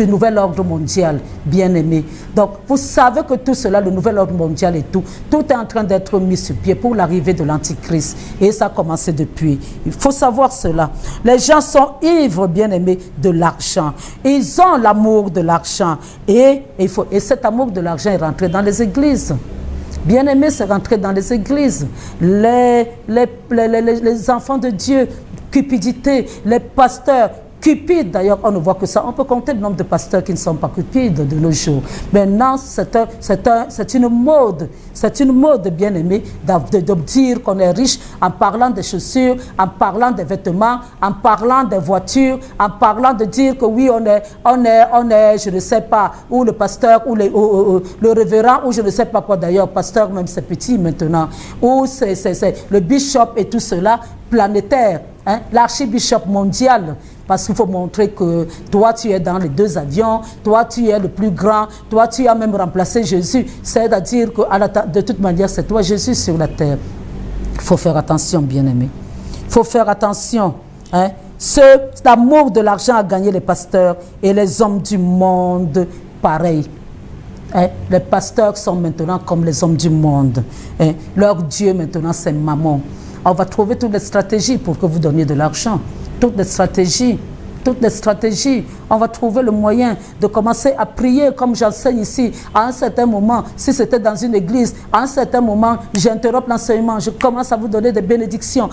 A: nouvel ordre mondial, bien aimé. Donc, vous savez que tout cela, le nouvel ordre mondial et tout est en train d'être mis sur pied pour l'arrivée de l'Antichrist. Et ça a commencé depuis. Il faut savoir cela. Les gens sont ivres, bien aimés, de l'argent. Ils ont l'amour de l'argent. Et cet amour de l'argent est rentré dans les églises. Bien-aimés, c'est rentré dans les églises. Les enfants de Dieu, cupidité, les pasteurs, cupides. D'ailleurs, on ne voit que ça. On peut compter le nombre de pasteurs qui ne sont pas cupides de nos jours. Maintenant, c'est une mode. C'est une mode, bien-aimé, de dire qu'on est riche en parlant des chaussures, en parlant des vêtements, en parlant des voitures, en parlant de dire que oui, on est, je ne sais pas, ou le pasteur, ou le révérend, ou je ne sais pas quoi d'ailleurs, pasteur même c'est petit maintenant, ou c'est le bishop et tout cela, planétaire, hein, l'archibishop mondial. Parce qu'il faut montrer que toi, tu es dans les 2 avions, toi, tu es le plus grand, toi, tu as même remplacé Jésus. C'est-à-dire que de toute manière, c'est toi, Jésus, sur la terre. Il faut faire attention, bien-aimés. Il faut faire attention. Hein. L'amour de l'argent a gagné les pasteurs et les hommes du monde, pareil. Hein. Les pasteurs sont maintenant comme les hommes du monde. Hein. Leur Dieu, maintenant, c'est Mammon. On va trouver toutes les stratégies pour que vous donniez de l'argent. Toutes les stratégies. On va trouver le moyen de commencer à prier comme j'enseigne ici. À un certain moment, si c'était dans une église, à un certain moment, j'interromps l'enseignement. Je commence à vous donner des bénédictions.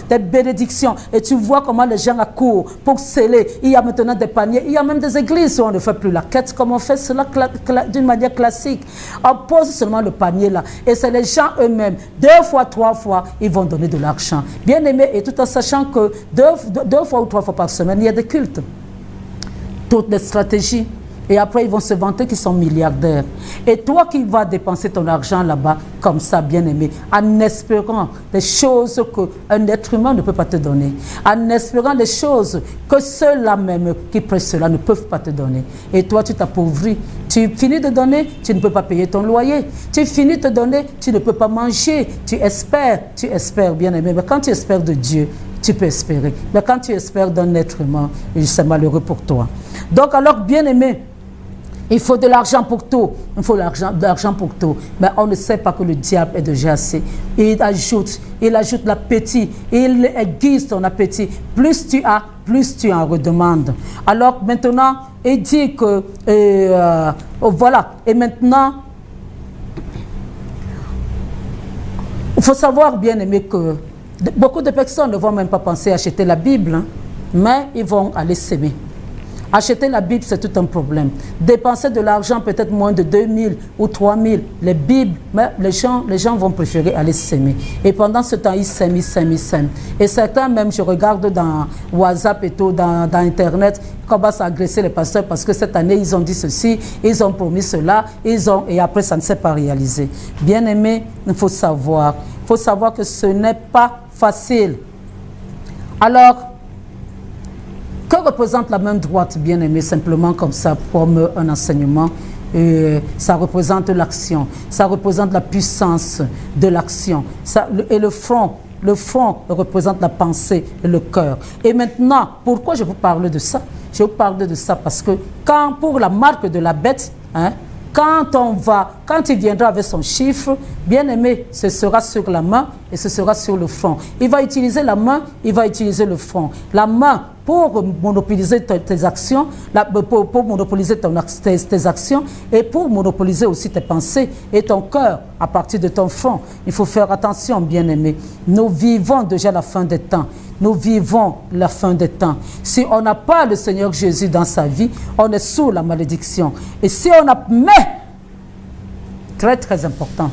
A: Des bénédictions. Et tu vois comment les gens accourent pour sceller. Il y a maintenant des paniers. Il y a même des églises où on ne fait plus la quête comme on fait cela d'une manière classique. On pose seulement le panier là. Et c'est les gens eux-mêmes. 2 fois, 3 fois, ils vont donner de l'argent. Bien aimé, et tout en sachant que 2 fois ou 3 fois par semaine, il y a des cultes. Toutes les stratégies. Et après, ils vont se vanter qu'ils sont milliardaires. Et toi qui vas dépenser ton argent là-bas, comme ça, bien-aimé, en espérant des choses qu'un être humain ne peut pas te donner. En espérant des choses que ceux-là même qui prêchent cela ne peuvent pas te donner. Et toi, tu t'appauvris. Tu finis de donner, tu ne peux pas payer ton loyer. Tu finis de donner, tu ne peux pas manger. Tu espères, bien-aimé. Mais quand tu espères de Dieu, tu peux espérer. Mais quand tu espères d'un être humain, c'est malheureux pour toi. Donc alors, bien-aimé, il faut de l'argent pour tout. Il faut de l'argent pour tout. Mais on ne sait pas que le diable est déjà assez. Il ajoute l'appétit. Il aiguise ton appétit. Plus tu as, plus tu en redemandes. Alors maintenant, il dit que, voilà. Et maintenant, il faut savoir, bien aimé, que beaucoup de personnes ne vont même pas penser à acheter la Bible, hein, mais ils vont aller s'aimer. Acheter la Bible, c'est tout un problème. Dépenser de l'argent, peut-être moins de 2000 ou 3000, les Bibles, mais les gens vont préférer aller s'aimer. Et pendant ce temps, ils s'aiment. Et certains, même, je regarde dans WhatsApp et tout, dans Internet, commencent à agresser les pasteurs parce que cette année, ils ont dit ceci, ils ont promis cela, et après, ça ne s'est pas réalisé. Bien aimé, il faut savoir que ce n'est pas facile. Alors, que représente la main droite, bien aimé, simplement comme ça, comme un enseignement? Ça représente l'action, ça représente la puissance de l'action. Et le front représente la pensée et le cœur. Et maintenant, pourquoi je vous parle de ça? Je vous parle de ça parce que pour la marque de la bête, hein, quand il viendra avec son chiffre, bien aimé, ce sera sur la main et ce sera sur le front. Il va utiliser la main, il va utiliser le front. La main pour monopoliser tes actions, pour monopoliser tes actions et pour monopoliser aussi tes pensées et ton cœur à partir de ton front. Il faut faire attention, bien aimé. Nous vivons déjà la fin des temps. Nous vivons la fin des temps. Si on n'a pas le Seigneur Jésus dans sa vie, on est sous la malédiction. Et si on a... Mais, très très important,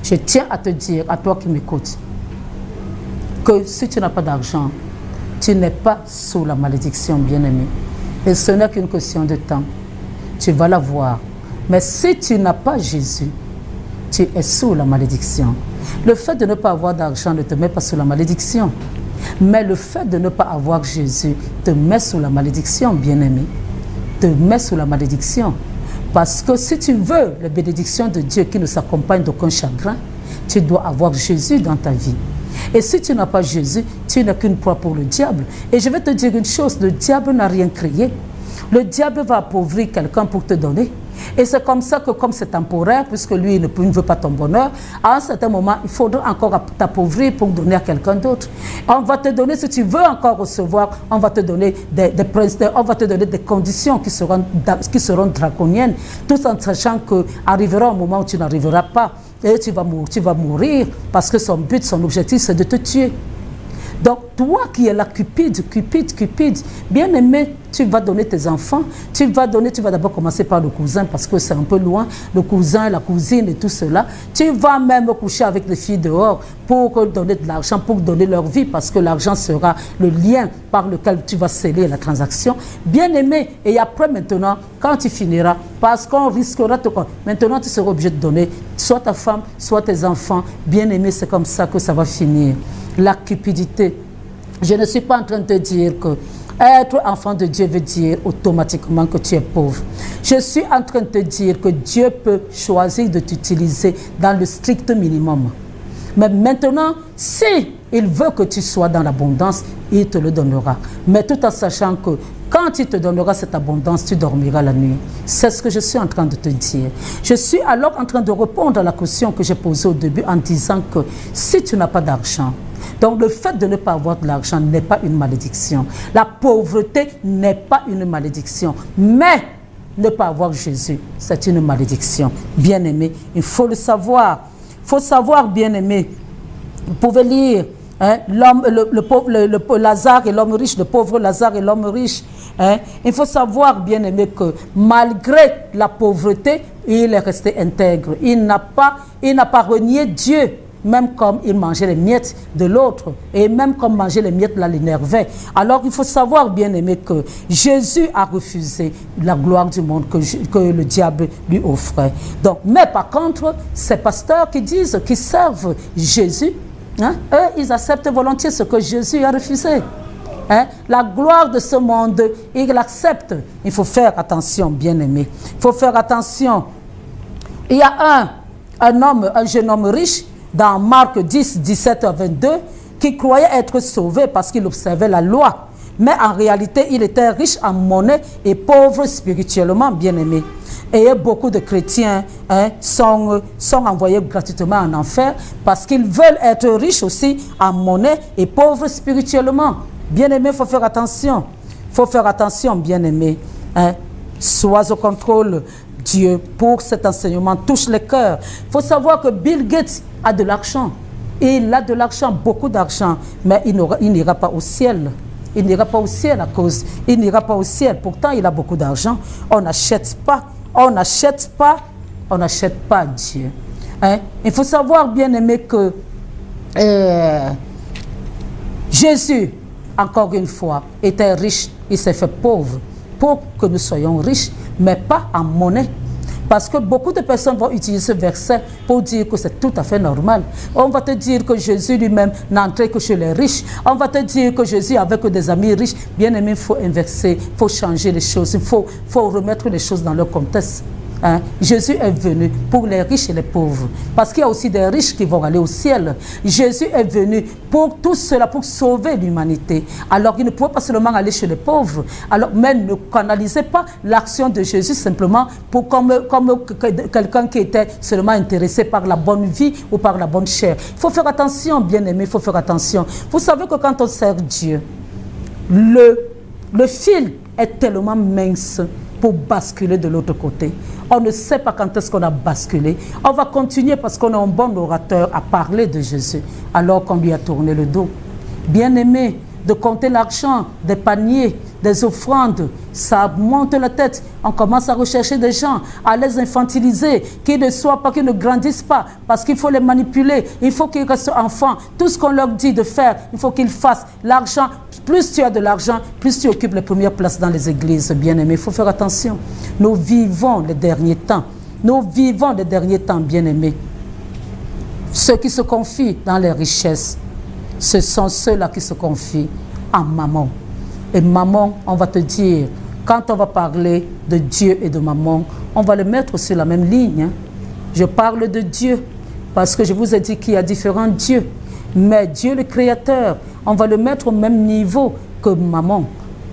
A: je tiens à te dire, à toi qui m'écoutes, que si tu n'as pas d'argent, tu n'es pas sous la malédiction, bien-aimé. Et ce n'est qu'une question de temps. Tu vas la voir. Mais si tu n'as pas Jésus, tu es sous la malédiction. Le fait de ne pas avoir d'argent ne te met pas sous la malédiction. Mais le fait de ne pas avoir Jésus te met sous la malédiction, bien-aimé. Te met sous la malédiction. Parce que si tu veux la bénédiction de Dieu qui ne s'accompagne d'aucun chagrin, tu dois avoir Jésus dans ta vie. Et si tu n'as pas Jésus, tu n'es qu'une proie pour le diable. Et je vais te dire une chose, le diable n'a rien créé. Le diable va appauvrir quelqu'un pour te donner. Et c'est comme ça que, comme c'est temporaire, puisque lui ne veut pas ton bonheur, à un certain moment, il faudra encore t'appauvrir pour donner à quelqu'un d'autre. On va te donner, si tu veux encore recevoir, on va te donner on va te donner des conditions qui seront draconiennes, tout en sachant qu'arrivera un moment où tu n'arriveras pas. Et tu vas mourir, parce que son but, son objectif, c'est de te tuer. Donc, toi qui es là, Cupide, bien aimé, tu vas donner tes enfants, tu vas d'abord commencer par le cousin, parce que c'est un peu loin, le cousin, la cousine et tout cela. Tu vas même coucher avec les filles dehors pour donner de l'argent, pour donner leur vie, parce que l'argent sera le lien par lequel tu vas sceller la transaction. Bien aimé, et après maintenant, quand tu finiras, parce qu'on risquera maintenant tu seras obligé de donner soit ta femme, soit tes enfants. Bien aimé, c'est comme ça que ça va finir. La cupidité. Je ne suis pas en train de te dire que être enfant de Dieu veut dire automatiquement que tu es pauvre. Je suis en train de te dire que Dieu peut choisir de t'utiliser dans le strict minimum. Mais maintenant, si il veut que tu sois dans l'abondance, il te le donnera. Mais tout en sachant que quand il te donnera cette abondance, tu dormiras la nuit. C'est ce que je suis en train de te dire. Je suis alors en train de répondre à la question que j'ai posée au début en disant que si tu n'as pas d'argent, donc le fait de ne pas avoir de l'argent n'est pas une malédiction. La pauvreté n'est pas une malédiction. Mais ne pas avoir Jésus, c'est une malédiction. Bien-aimé, il faut le savoir. Il faut savoir, bien-aimé. Vous pouvez lire Lazare et l'homme riche, le pauvre Lazare et l'homme riche. Il faut savoir, bien-aimé, que malgré la pauvreté, il est resté intègre. Il n'a pas renié Dieu. Même comme il mangeait les miettes de l'autre, et même comme manger les miettes là l'énervait. Alors il faut savoir, bien aimé, que Jésus a refusé la gloire du monde que le diable lui offrait. Donc, mais par contre, ces pasteurs qui servent Jésus, eux, ils acceptent volontiers ce que Jésus a refusé. La gloire de ce monde, ils l'acceptent. Il faut faire attention, bien aimé. Il faut faire attention. Il y a un jeune homme riche, dans Marc 10, 17 à 22, qui croyait être sauvé parce qu'il observait la loi. Mais en réalité, il était riche en monnaie et pauvre spirituellement, bien-aimé. Et beaucoup de chrétiens sont envoyés gratuitement en enfer parce qu'ils veulent être riches aussi en monnaie et pauvres spirituellement. Bien-aimé, il faut faire attention. Il faut faire attention, bien-aimé. Sois au contrôle. Dieu, pour cet enseignement, touche les cœurs. Il faut savoir que Bill Gates a de l'argent. Il a de l'argent, beaucoup d'argent, mais il n'ira pas au ciel. Il n'ira pas au ciel à cause. Il n'ira pas au ciel. Pourtant, il a beaucoup d'argent. On n'achète pas Dieu. Il faut savoir, bien aimé, que Jésus, encore une fois, était riche. Il s'est fait pauvre pour que nous soyons riches, mais pas en monnaie. Parce que beaucoup de personnes vont utiliser ce verset pour dire que c'est tout à fait normal. On va te dire que Jésus lui-même n'entrait que chez les riches. On va te dire que Jésus avait que des amis riches. Bien aimé, il faut inverser, il faut changer les choses, il faut remettre les choses dans leur contexte. Jésus est venu pour les riches et les pauvres. Parce qu'il y a aussi des riches qui vont aller au ciel. Jésus est venu pour tout cela, pour sauver l'humanité. Alors il ne pouvait pas seulement aller chez les pauvres. Alors, mais ne canalisez pas l'action de Jésus simplement pour comme quelqu'un qui était seulement intéressé par la bonne vie ou par la bonne chair. Il faut faire attention, bien aimé, il faut faire attention. Vous savez que quand on sert Dieu, le fil est tellement mince pour basculer de l'autre côté. On ne sait pas quand est-ce qu'on a basculé. On va continuer parce qu'on est un bon orateur à parler de Jésus alors qu'on lui a tourné le dos. Bien aimé, de compter l'argent, des paniers, des offrandes, ça monte la tête. On commence à rechercher des gens, à les infantiliser, qu'ils ne soient pas, qu'ils ne grandissent pas, parce qu'il faut les manipuler. Il faut qu'ils restent enfants. Tout ce qu'on leur dit de faire, il faut qu'ils fassent. L'argent, plus tu as de l'argent, plus tu occupes les premières places dans les églises, bien-aimés. Il faut faire attention. Nous vivons les derniers temps. Nous vivons les derniers temps, bien-aimés. Ceux qui se confient dans les richesses, ce sont ceux-là qui se confient en maman. Et maman, on va te dire quand on va parler de Dieu et de maman, on va le mettre sur la même ligne. Je parle de Dieu parce que je vous ai dit qu'il y a différents dieux. Mais Dieu le Créateur, on va le mettre au même niveau que maman.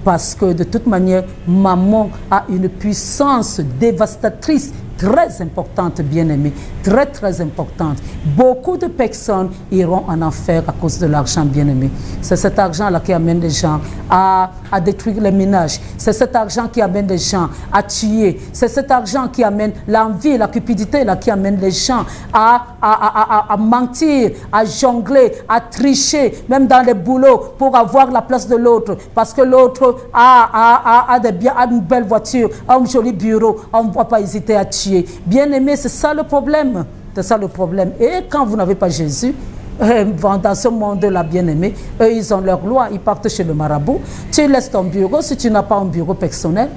A: Parce que de toute manière, maman a une puissance dévastatrice très importante, bien-aimée, très très importante. Beaucoup de personnes iront en enfer à cause de l'argent, bien-aimé. C'est cet argent-là qui amène les gens à détruire les ménages. C'est cet argent qui amène les gens à tuer. C'est cet argent qui amène l'envie, la cupidité là, qui amène les gens à mentir, à jongler, à tricher, même dans les boulots pour avoir la place de l'autre. Parce que l'autre a des biens, a une belle voiture, a un joli bureau. On ne va pas hésiter à tuer. Bien-aimé, c'est ça le problème. C'est ça le problème. Et quand vous n'avez pas Jésus, dans ce monde-là, bien-aimé, eux, ils ont leur loi. Ils partent chez le marabout. Tu laisses ton bureau. Si tu n'as pas un bureau personnel,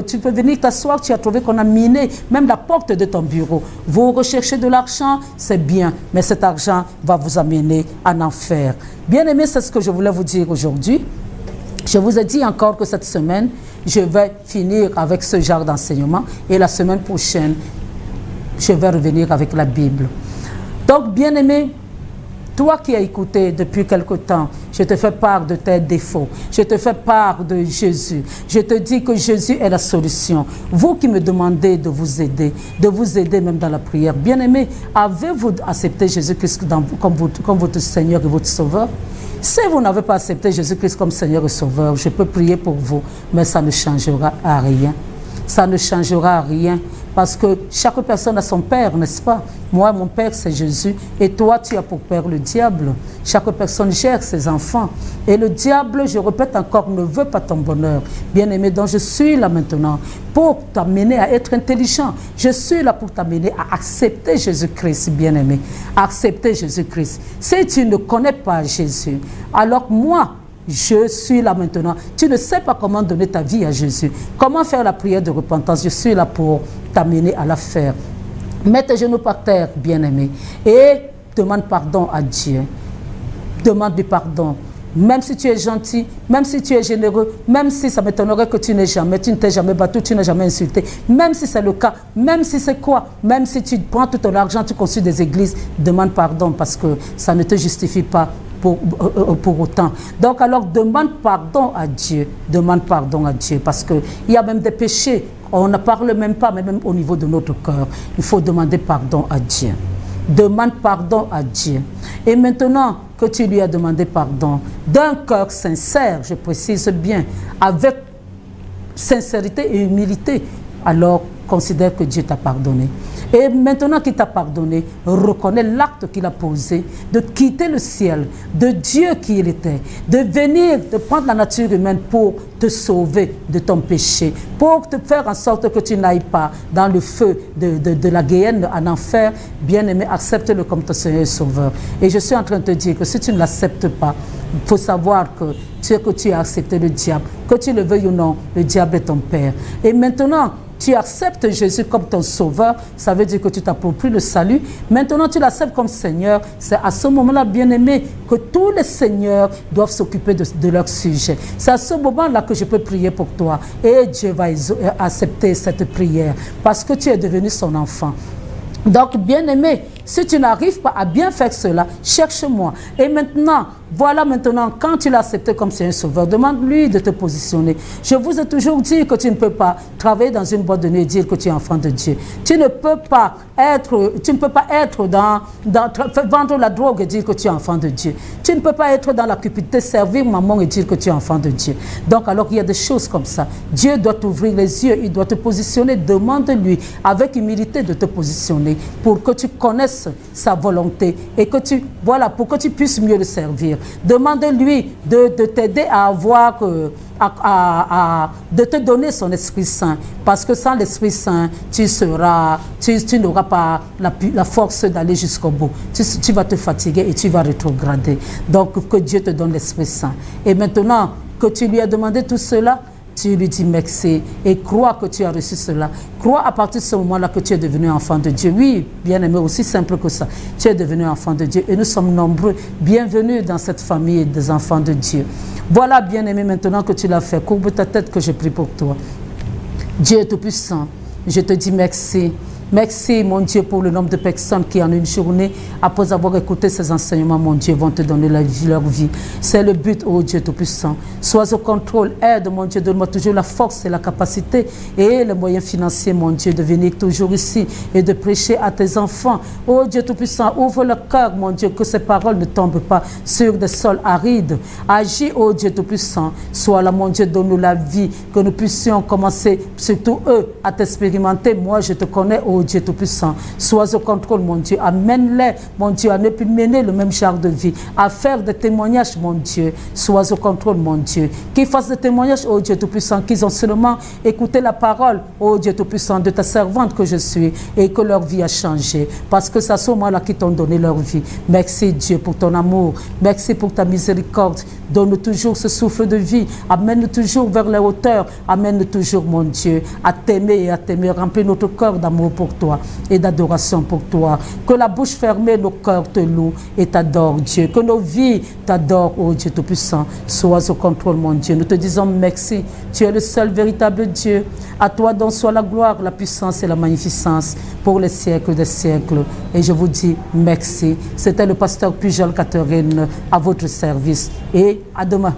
A: tu peux venir t'asseoir. Tu as trouvé qu'on a miné même la porte de ton bureau. Vous recherchez de l'argent, c'est bien. Mais cet argent va vous amener en enfer. Bien-aimé, c'est ce que je voulais vous dire aujourd'hui. Je vous ai dit encore que cette semaine, je vais finir avec ce genre d'enseignement et la semaine prochaine, je vais revenir avec la Bible. Donc, bien-aimé, toi qui as écouté depuis quelque temps, je te fais part de tes défauts. Je te fais part de Jésus. Je te dis que Jésus est la solution. Vous qui me demandez de vous aider même dans la prière. Bien-aimé, avez-vous accepté Jésus-Christ comme votre Seigneur et votre Sauveur? Si vous n'avez pas accepté Jésus-Christ comme Seigneur et Sauveur, je peux prier pour vous, mais ça ne changera à rien. Ça ne changera à rien. Parce que chaque personne a son père, n'est-ce pas? Moi, mon père, c'est Jésus. Et toi, tu as pour père le diable. Chaque personne gère ses enfants. Et le diable, je répète encore, ne veut pas ton bonheur. Bien-aimé, donc je suis là maintenant pour t'amener à être intelligent. Je suis là pour t'amener à accepter Jésus-Christ, bien-aimé. Accepter Jésus-Christ. Si tu ne connais pas Jésus, alors moi, je suis là maintenant. Tu ne sais pas comment donner ta vie à Jésus. Comment faire la prière de repentance. Je suis là pour t'amener à la faire. Mets tes genoux par terre, bien-aimé. Et demande pardon à Dieu. Demande du pardon. Même si tu es gentil, même si tu es généreux, même si ça m'étonnerait que tu ne t'es jamais battu, tu n'as jamais insulté, même si c'est le cas, même si c'est quoi, même si tu prends tout ton argent, tu construis des églises, demande pardon parce que ça ne te justifie pas pour autant. Donc alors demande pardon à Dieu. Demande pardon à Dieu parce qu'il y a même des péchés. On ne parle même pas, mais même au niveau de notre cœur. Il faut demander pardon à Dieu. Demande pardon à Dieu. Et maintenant que tu lui as demandé pardon, d'un cœur sincère, je précise bien, avec sincérité et humilité, alors considère que Dieu t'a pardonné. Et maintenant qu'il t'a pardonné, reconnais l'acte qu'il a posé, de quitter le ciel, de Dieu qui il était, de venir, de prendre la nature humaine pour te sauver de ton péché, pour te faire en sorte que tu n'ailles pas dans le feu de la guéhenne en enfer. Bien-aimé, accepte-le comme ton Seigneur et Sauveur. Et je suis en train de te dire que si tu ne l'acceptes pas, il faut savoir que tu as accepté le diable. Que tu le veuilles ou non, le diable est ton père. Et maintenant, tu acceptes Jésus comme ton sauveur, ça veut dire que tu t'appropries le salut. Maintenant, tu l'acceptes comme Seigneur. C'est à ce moment-là, bien-aimé, que tous les seigneurs doivent s'occuper de leur sujet. C'est à ce moment-là que je peux prier pour toi. Et Dieu va accepter cette prière parce que tu es devenu son enfant. Donc, bien-aimé, si tu n'arrives pas à bien faire cela, cherche-moi. Et maintenant, voilà maintenant, quand tu l'as accepté comme Seigneur Sauveur, demande-lui de te positionner. Je vous ai toujours dit que tu ne peux pas travailler dans une boîte de nuit et dire que tu es enfant de Dieu. Tu ne peux pas être vendre la drogue et dire que tu es enfant de Dieu. Tu ne peux pas être dans la cupidité, servir maman et dire que tu es enfant de Dieu. Donc, alors il y a des choses comme ça. Dieu doit t'ouvrir les yeux, il doit te positionner. Demande-lui avec humilité de te positionner pour que tu connaisses sa volonté et que pour que tu puisses mieux le servir. Demande-lui de t'aider à avoir, de te donner son Esprit Saint. Parce que sans l'Esprit Saint, tu n'auras pas la force d'aller jusqu'au bout. Tu vas te fatiguer et tu vas rétrograder. Donc, que Dieu te donne l'Esprit Saint. Et maintenant que tu lui as demandé tout cela, tu lui dis merci et crois que tu as reçu cela. Crois à partir de ce moment-là que tu es devenu enfant de Dieu. Oui, bien-aimé, aussi simple que ça. Tu es devenu enfant de Dieu et nous sommes nombreux. Bienvenue dans cette famille des enfants de Dieu. Voilà, bien-aimé, maintenant que tu l'as fait, courbe ta tête que je prie pour toi. Dieu est tout-puissant, je te dis merci. Merci, mon Dieu, pour le nombre de personnes qui, en une journée, après avoir écouté ces enseignements, mon Dieu, vont te donner leur vie. C'est le but, oh Dieu Tout-Puissant. Sois au contrôle, aide, mon Dieu, donne-moi toujours la force et la capacité et les moyens financiers, mon Dieu, de venir toujours ici et de prêcher à tes enfants. Oh Dieu Tout-Puissant, ouvre le cœur, mon Dieu, que ces paroles ne tombent pas sur des sols arides. Agis, oh Dieu Tout-Puissant. Sois là, mon Dieu, donne-nous la vie, que nous puissions commencer, surtout eux, à t'expérimenter. Moi, je te connais, oh Dieu Tout-Puissant. Sois au contrôle, mon Dieu. Amène-les, mon Dieu, à ne plus mener le même genre de vie, à faire des témoignages, mon Dieu. Sois au contrôle, mon Dieu. Qu'ils fassent des témoignages, oh Dieu Tout-Puissant, qu'ils ont seulement écouté la parole, oh Dieu Tout-Puissant, de ta servante que je suis, et que leur vie a changé. Parce que c'est à ce moment-là qu'ils t'ont donné leur vie. Merci, Dieu, pour ton amour. Merci pour ta miséricorde. Donne-nous toujours ce souffle de vie. Amène-nous toujours vers les hauteurs. Amène-nous toujours, mon Dieu, à t'aimer et à t'aimer. Remplis notre cœur d'amour pour toi et d'adoration pour toi. Que la bouche fermée, nos cœurs te louent et t'adorent, Dieu. Que nos vies t'adorent, oh Dieu Tout-Puissant. Sois au contrôle, mon Dieu. Nous te disons merci. Tu es le seul véritable Dieu. À toi donc soit la gloire, la puissance et la magnificence pour les siècles des siècles. Et je vous dis merci. C'était le pasteur Pujol Catherine à votre service. Et à demain.